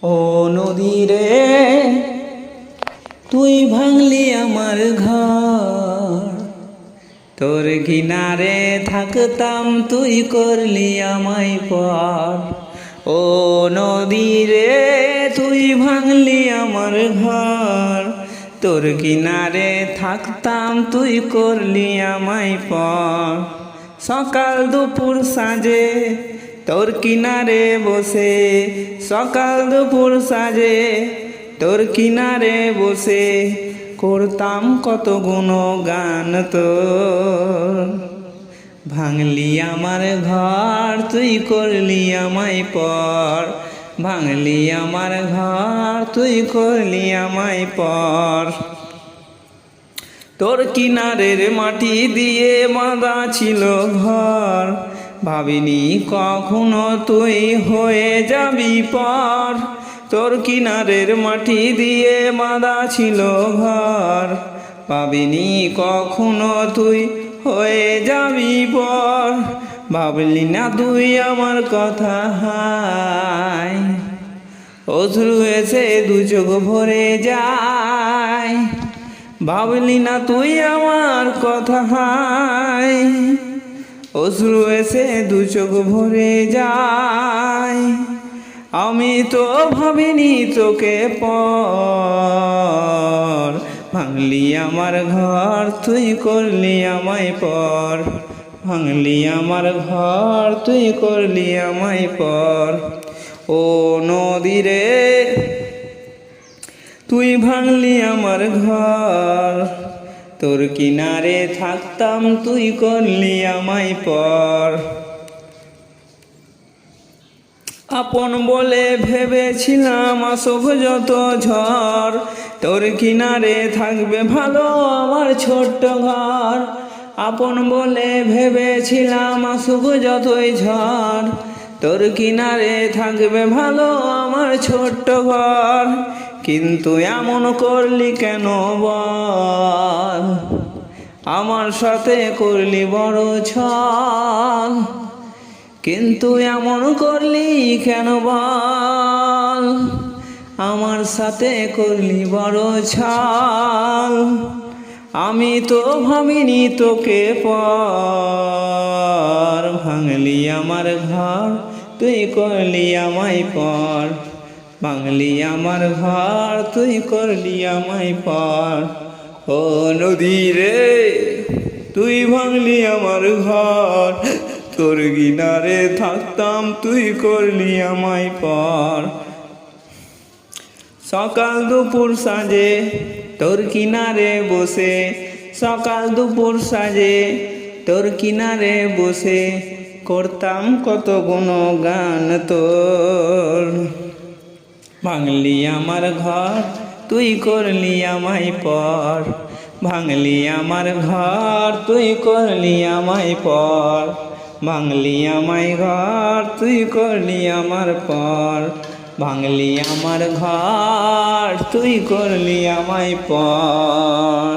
ও নদী রে তুই ভাঙলি আমার ঘর, তোর কিনারে থাকতাম তুই করলি আমায় পর। ও নদী রে তুই ভাঙলি আমার ঘর, তোর কিনারে থাকতাম তুই করলি আমায় পর। সকাল দুপুর সাজে তোর কিনারে বসে, সকাল দুপুর সাজে তোর কিনারে বসে করতাম কত গুণগান তোর। ভাঙলি আমার ঘর তুই করলি আমায় পর, ভাঙলি আমার ঘর তুই করলি আমায় পর। তোর কিনারের মাটি দিয়ে বাঁধা ছিল ঘর, ভাবিনি কখনো তুই হয়ে যাবি পর। তোর কিনারের মাটি দিয়ে বাঁধা ছিল ঘর, ভাবিনি কখনো তুই হয়ে যাবি পর। ভাবলি না তুই আমার কথা হায়, অশ্রু এসে দু চোখ ভরে যায়। ভাবলি না তুই আমার কথা হায়, অশ্রু এসে দু চোখ ভরে যায়। আমি তো ভাবিনি তোকে পর, ভাঙলি আমার ঘর তুই করলি আমায় পর, ভাঙলি আমার ঘর তুই করলি আমায় পর। ও নদী রে তুই ভাঙলি আমার ঘর, তোর কিনারে থাকতাম তুই করলি আমায় পর। আপন বলে ভেবেছিলাম আসব যত ঝড়, তোর কিনারে থাকবে ভালো আমার ছোট্ট ঘর। আপন বলে ভেবেছিলাম আসব যতই ঝড়, তোর কিনারে থাকবে ভালো আমার ছোট্ট ঘর। কিন্তু এমন করলি কেন বল, আমার সাথে করলি বড় ছল। কিন্তু এমন করলি কেন বল, আমার সাথে করলি বড় ছল। আমি তো ভাবিনি তোকে পর, ভাঙলি আমার ঘর তুই করলি আমায় পর, ভাঙলি আমার ঘর তুই করলি আমায় পর। ও নদী রে তুই ভাঙলি আমার ঘর, তোর কিনারে থাকতাম তুই করলি আমায় পর। সকাল দুপুর সাজে তোর কিনারে বসে, সকাল দুপুর সাজে তোর কিনারে বসে করতাম কত গুণগান তোর। ভাঙলি আমার ঘর তুই করলি আমায় পর, ভাঙলি আমার ঘর তুই করলি আমায় পর, ভাঙলি আমায় ঘর তুই করলি আমার পর, ভাঙলি আমার ঘর তুই করলি আমায় পর।